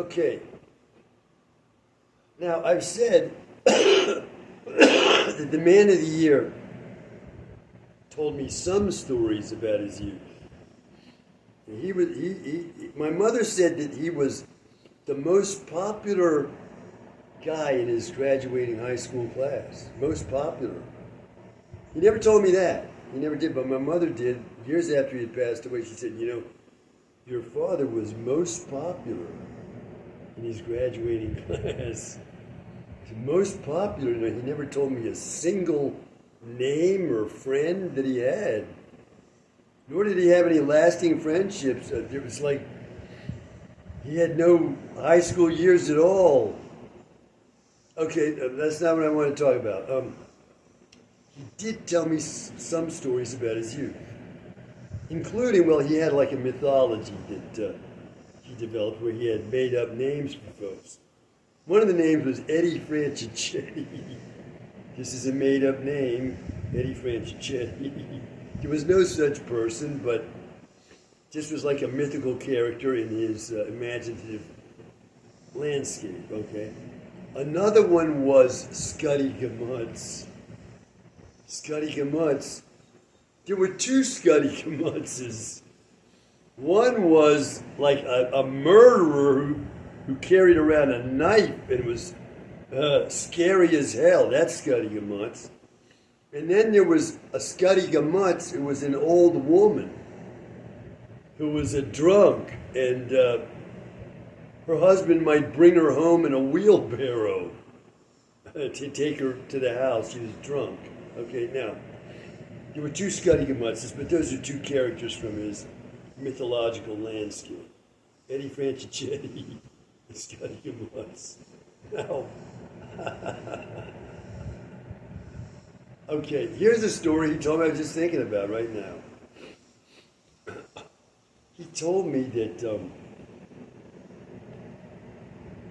Okay. Now, I've said that the man of the year told me some stories about his youth. My mother said that he was the most popular guy in his graduating high school class. Most popular. He never told me that. He never did, but my mother did. Years after he had passed away, she said, your father was most popular in his graduating class. Most popular. He never told me a single name or friend that he had. Nor did he have any lasting friendships. It was like he had no high school years at all. Okay, that's not what I want to talk about. He did tell me some stories about his youth, including, he had like a mythology that he developed where he had made up names for folks. One of the names was Eddie Franchichetti. This is a made-up name, Eddie Franchichetti. There was no such person, but this was like a mythical character in his imaginative landscape, okay? Another one was Scuddy Gamutz. Scuddy Gamutz. There were two Scuddy Gamutzes. One was like a murderer who carried around a knife and was scary as hell. That's Scuddy Gamutz. And then there was a Scuddy Gamutz who was an old woman who was a drunk, and her husband might bring her home in a wheelbarrow to take her to the house. She was drunk. Okay, now, there were two Scuddy Gamutzes, but those are two characters from his mythological landscape. Eddie Franchichetti and Scuddy Gamutz. Now, okay, here's a story he told me I was just thinking about right now. He told me that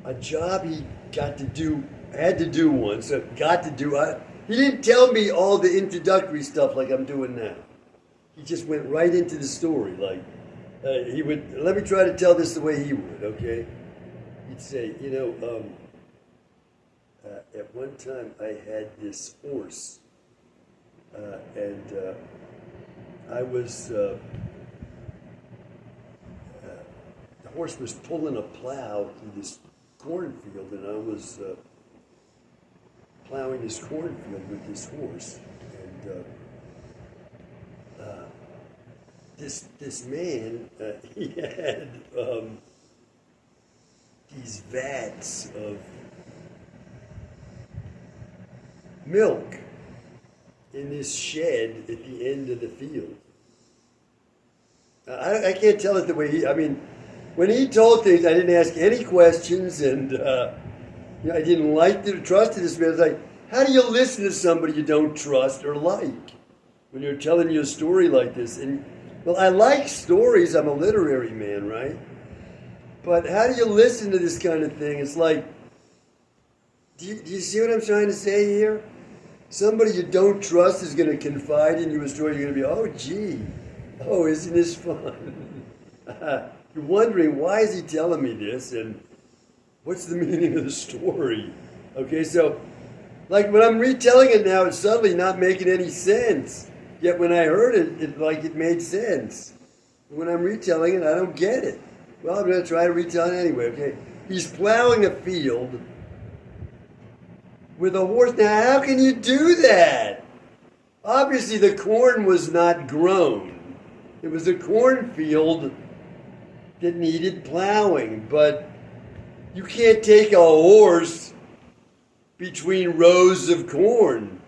a job he had to do once, he didn't tell me all the introductory stuff like I'm doing now. He just went right into the story. Like, he would, let me try to tell this the way he would, okay? He'd say, at one time I had this horse, and I was, the horse was pulling a plow through this cornfield, and I was plowing this cornfield with this horse, and this man, he had these vats of milk in this shed at the end of the field. I can't tell it the way when he told things, I didn't ask any questions, and I didn't trust this man. It's like, how do you listen to somebody you don't trust or like when you're telling you a story like this? And I like stories. I'm a literary man, right? But how do you listen to this kind of thing? It's like, do you see what I'm trying to say here? Somebody you don't trust is going to confide in you a story. You're going to be, oh, gee, isn't this fun? You're wondering, why is he telling me this? And what's the meaning of the story? Okay, so, like when I'm retelling it now, it's suddenly not making any sense. Yet when I heard it, it made sense. When I'm retelling it, I don't get it. Well, I'm going to try to retell it anyway, okay? He's plowing a field with a horse. Now, how can you do that? Obviously, the corn was not grown. It was a cornfield that needed plowing, but you can't take a horse between rows of corn.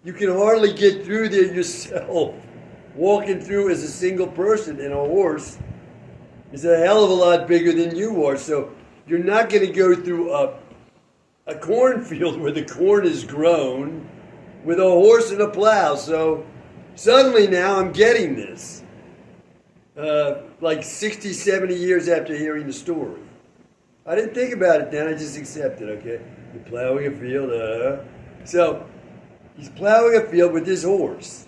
You can hardly get through there yourself, walking through as a single person, and a horse is a hell of a lot bigger than you are, so you're not going to go through a cornfield where the corn is grown with a horse and a plow. So suddenly now I'm getting this. Like 60, 70 years after hearing the story. I didn't think about it then, I just accepted, okay? You're plowing a field, So he's plowing a field with his horse.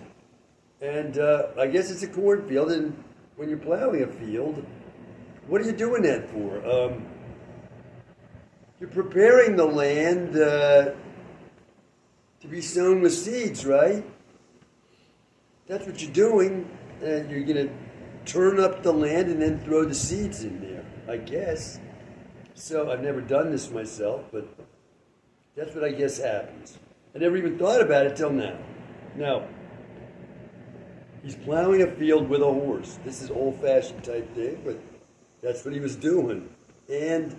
And I guess it's a cornfield, and when you're plowing a field, what are you doing that for? you're preparing the land to be sown with seeds, right? That's what you're doing. And you're going to turn up the land and then throw the seeds in there, I guess. So I've never done this myself, but that's what I guess happens. I never even thought about it till now. Now, he's plowing a field with a horse. This is old-fashioned type thing, but that's what he was doing. And,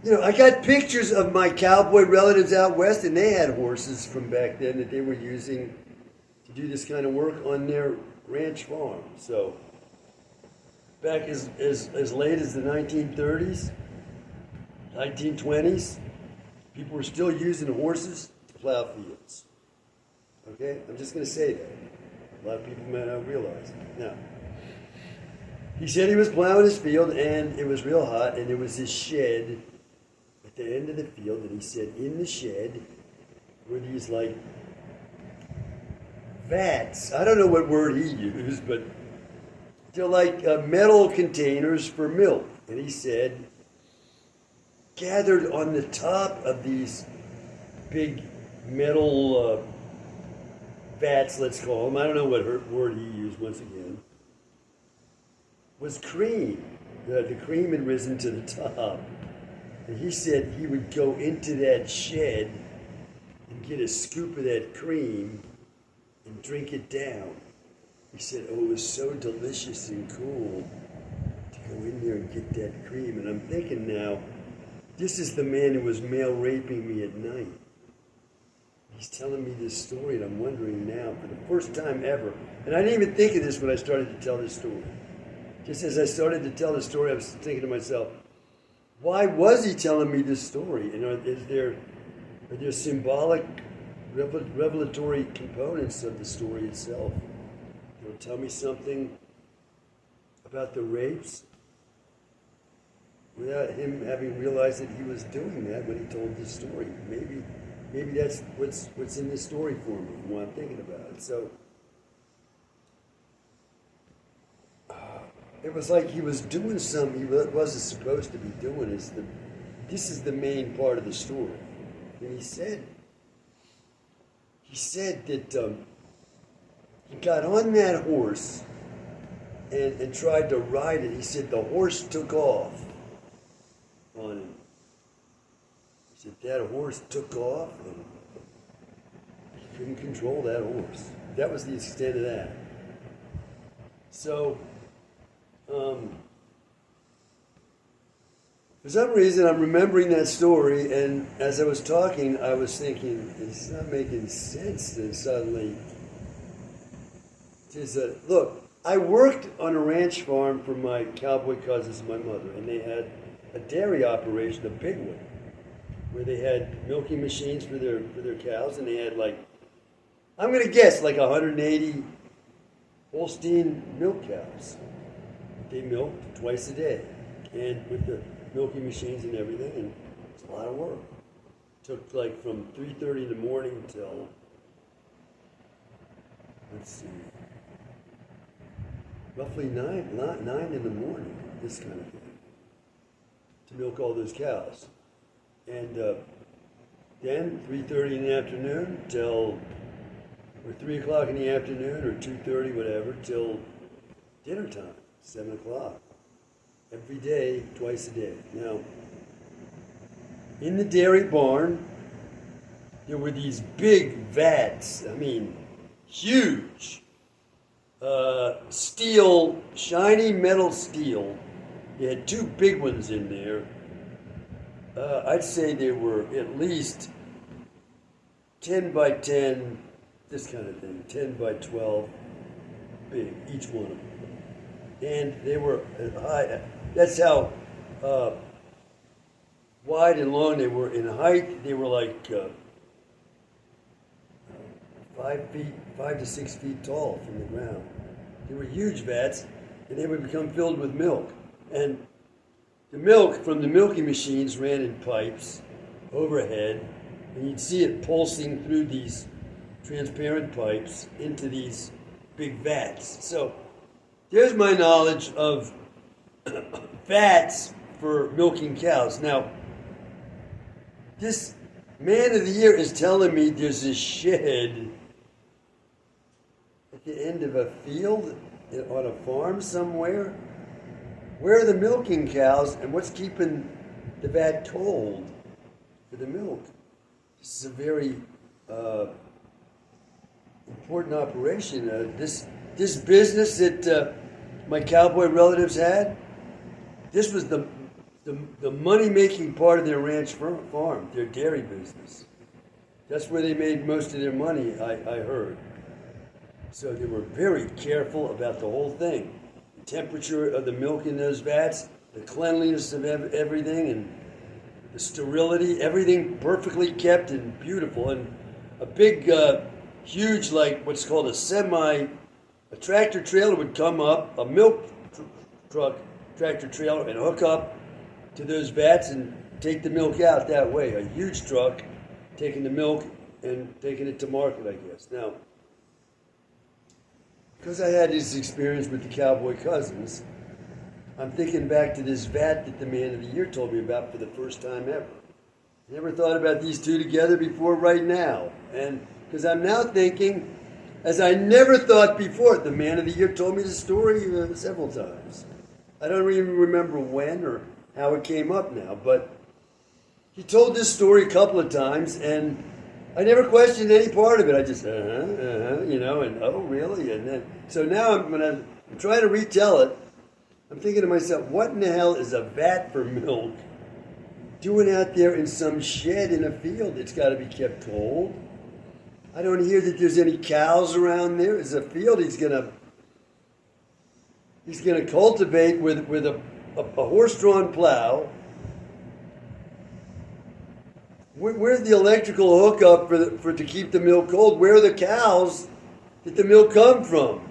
you know, I got pictures of my cowboy relatives out west, and they had horses from back then that they were using to do this kind of work on their ranch farm. So, back as late as the 1930s, 1920s, people were still using horses to plow fields. Okay? I'm just going to say that. A lot of people may not realize it. Now, he said he was plowing his field, and it was real hot, and there was this shed at the end of the field, and he said in the shed were these, like, vats. I don't know what word he used, but they're like metal containers for milk. And he said, gathered on the top of these big metal vats, let's call them, I don't know what word he used once again, was cream. The cream had risen to the top. And he said he would go into that shed and get a scoop of that cream and drink it down. He said, oh, it was so delicious and cool to go in there and get that cream. And I'm thinking now, this is the man who was male raping me at night. He's telling me this story, and I'm wondering now, for the first time ever, and I didn't even think of this when I started to tell this story. Just as I started to tell the story, I was thinking to myself, why was he telling me this story? And are there symbolic, revelatory components of the story itself? It'll tell me something about the rapes without him having realized that he was doing that when he told this story. Maybe that's what's in this story for me, and why I'm thinking about it. So it was like he was doing something he wasn't supposed to be doing. This is the main part of the story. And he said that he got on that horse and tried to ride it. He said the horse took off on him. He said that horse took off and he couldn't control that horse. That was the extent of that. So, for some reason, I'm remembering that story, and as I was talking, I was thinking, it's not making sense. And suddenly, look, I worked on a ranch farm for my cowboy cousins and my mother, and they had a dairy operation, a big one, where they had milking machines for their cows, and they had I'm going to guess, 180 Holstein milk cows. They milked twice a day, and with the milking machines and everything, and it's a lot of work. It took from 3:30 in the morning till, let's see, roughly 9 in the morning, this kind of thing, to milk all those cows. And then 3:30 in the afternoon till, or 3 o'clock in the afternoon, or 2:30, whatever, till dinner time, 7 o'clock. Every day, twice a day. Now, in the dairy barn, there were these big vats, huge, steel, shiny metal steel. You had two big ones in there. I'd say they were at least 10 by 10, this kind of thing, 10 by 12, big, each one of them. And they were high. That's how wide and long they were. In height, they were 5 to 6 feet tall from the ground. They were huge vats, and they would become filled with milk. And the milk from the milking machines ran in pipes overhead, and you'd see it pulsing through these transparent pipes into these big vats. So there's my knowledge of vats for milking cows. Now, this man of the year is telling me there's a shed at the end of a field on a farm somewhere. Where are the milking cows, and what's keeping the vat cold for the milk? This is a very important operation. This business that my cowboy relatives had, this was the money-making part of their ranch farm, their dairy business. That's where they made most of their money, I heard. So they were very careful about the whole thing. The temperature of the milk in those vats, the cleanliness of everything, and the sterility, everything perfectly kept and beautiful. And a big, huge, like what's called a tractor trailer would come up, a milk truck tractor trailer, and hook up to those vats and take the milk out that way. A huge truck taking the milk and taking it to market, I guess. Now, because I had this experience with the cowboy cousins, I'm thinking back to this vat that the man of the year told me about for the first time ever. Never thought about these two together before right now. And because I'm now thinking, as I never thought before, the man of the year told me the story several times. I don't even remember when or how it came up now, but he told this story a couple of times, and I never questioned any part of it. I just, and oh, really? And then, so now when I'm trying to retell it, I'm thinking to myself, what in the hell is a vat for milk doing out there in some shed in a field? It's got to be kept cold. I don't hear that there's any cows around there. It's a field he's gonna cultivate with a horse-drawn plow. Where's the electrical hookup for to keep the milk cold? Where are the cows that the milk come from?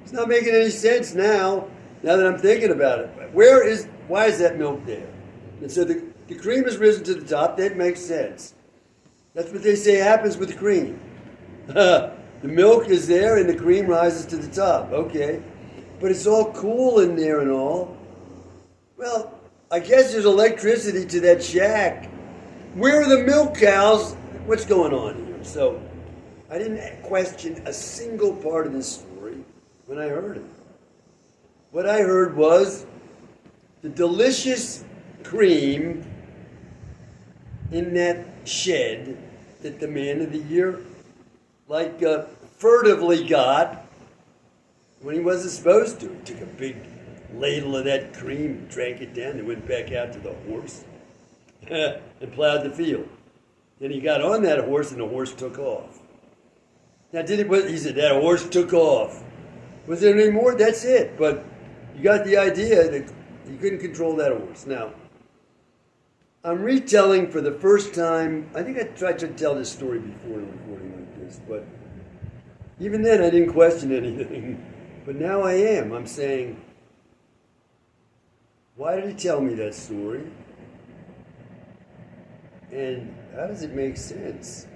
It's not making any sense now that I'm thinking about it. Why is that milk there? And so the cream has risen to the top. That makes sense. That's what they say happens with the cream. The milk is there and the cream rises to the top. Okay. But it's all cool in there and all. Well, I guess there's electricity to that shack. Where are the milk cows? What's going on here? So I didn't question a single part of this story when I heard it. What I heard was the delicious cream in that shed that the man of the year furtively got when he wasn't supposed to. He took a big ladle of that cream, drank it down, and went back out to the horse and plowed the field. Then he got on that horse, and the horse took off. Now, he said, that horse took off. Was there any more? That's it. But you got the idea that you couldn't control that horse. Now, I'm retelling for the first time. I think I tried to tell this story before in a recording like this, but even then I didn't question anything. But now I am. I'm saying, why did he tell me that story? And how does it make sense?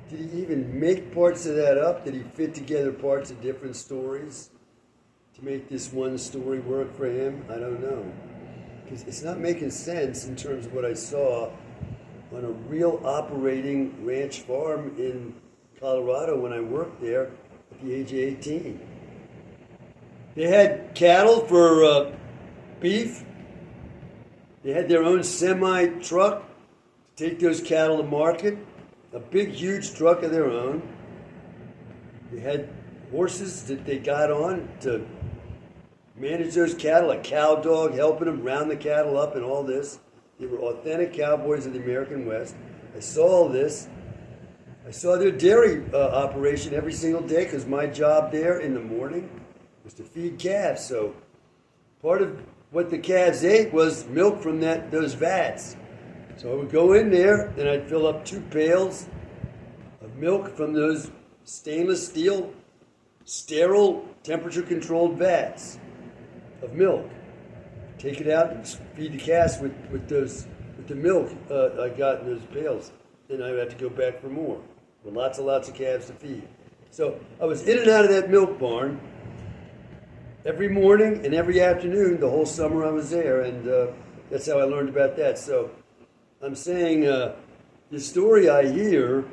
Did he even make parts of that up? Did he fit together parts of different stories to make this one story work for him? I don't know. Because it's not making sense in terms of what I saw on a real operating ranch farm in Colorado when I worked there at the age of 18. They had cattle for beef. They had their own semi-truck to take those cattle to market. A big, huge truck of their own. They had horses that they got on to manage those cattle, a cow dog helping them round the cattle up and all this. They were authentic cowboys of the American West. I saw all this. I saw their dairy operation every single day because my job there in the morning was to feed calves. So part of what the calves ate was milk from those vats. So I would go in there, and I'd fill up 2 pails of milk from those stainless steel, sterile, temperature-controlled vats of milk. Take it out and feed the calves with the milk I got in those pails. Then I would have to go back for more, with lots of calves to feed. So I was in and out of that milk barn every morning and every afternoon the whole summer I was there, and that's how I learned about that. So I'm saying the story I hear,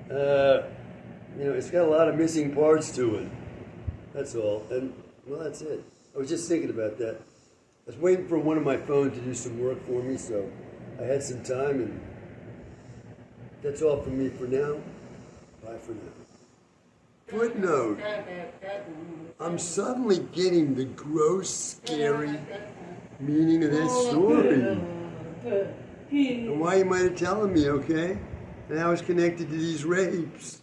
it's got a lot of missing parts to it. That's all. And, well, that's it. I was just thinking about that. I was waiting for one of my phones to do some work for me, so I had some time, and that's all from me for now. Bye for now. Footnote. I'm suddenly getting the gross, scary meaning of this story. And why you might have telling me, okay? And how it's connected to these rapes.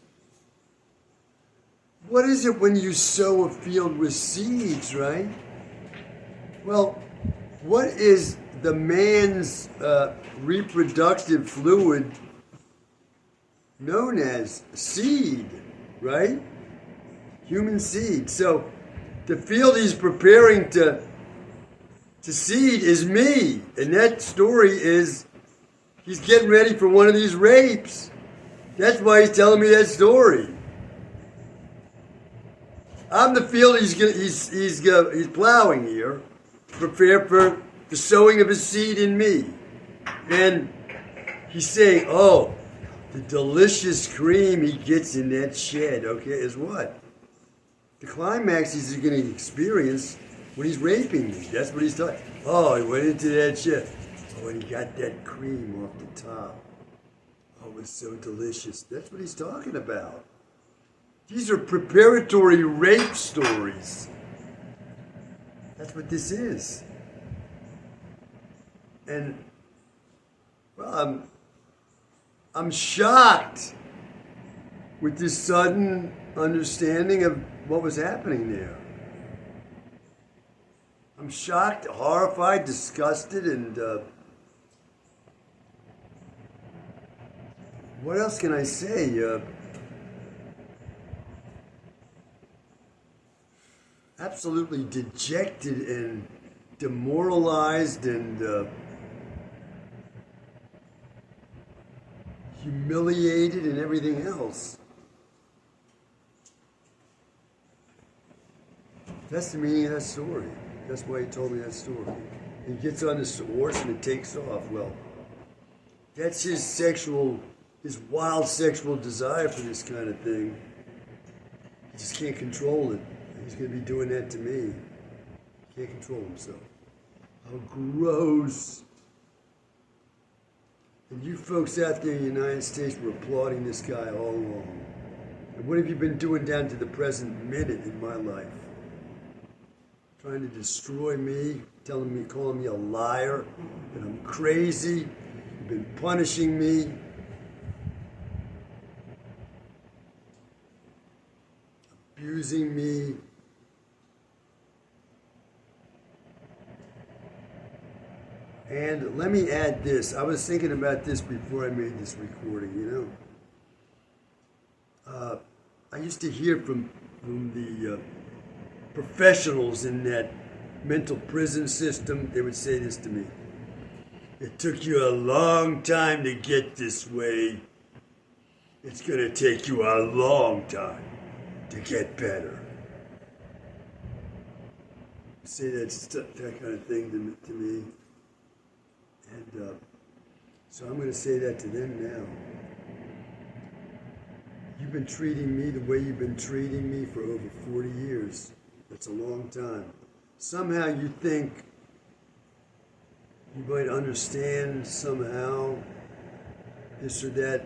What is it when you sow a field with seeds, right? Well, what is the man's reproductive fluid known as? Seed, right? Human seed. So the field he's preparing to seed is me. And that story is he's getting ready for one of these rapes. That's why he's telling me that story. I'm the field he's plowing here, prepare for the sowing of his seed in me. And he's saying, oh, the delicious cream he gets in that shed, okay, is what? The climax he's going to experience when he's raping me. That's what he's talking. Oh, he went into that shed. Oh, and he got that cream off the top. Oh, it was so delicious. That's what he's talking about. These are preparatory rape stories. That's what this is. And, well, I'm shocked with this sudden understanding of what was happening there. I'm shocked, horrified, disgusted, and what else can I say? Absolutely dejected and demoralized and humiliated and everything else. That's the meaning of that story. That's why he told me that story. He gets on this horse and it takes off. Well, that's his wild sexual desire for this kind of thing. He just can't control it. He's going to be doing that to me. He can't control himself. How gross. And you folks out there in the United States were applauding this guy all along. And what have you been doing down to the present minute in my life? Trying to destroy me, calling me a liar, that I'm crazy. You've been punishing me. Abusing me. And let me add this. I was thinking about this before I made this recording, I used to hear from the professionals in that mental prison system. They would say this to me. It took you a long time to get this way. It's going to take you a long time to get better. Say that kind of thing to me. And so I'm going to say that to them now. You've been treating me the way you've been treating me for over 40 years. That's a long time. Somehow you think you might understand somehow this or that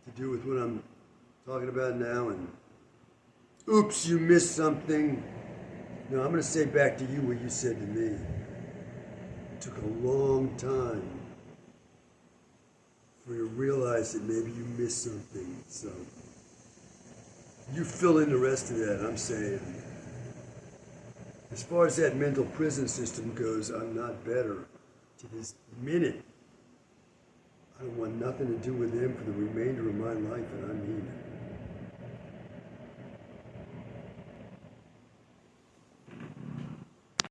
to do with what I'm talking about now, and oops, you missed something. No, I'm going to say back to you what you said to me. It took a long time for you to realize that maybe you missed something. So you fill in the rest of that. I'm saying, as far as that mental prison system goes, I'm not better to this minute. I don't want nothing to do with them for the remainder of my life, and I mean it.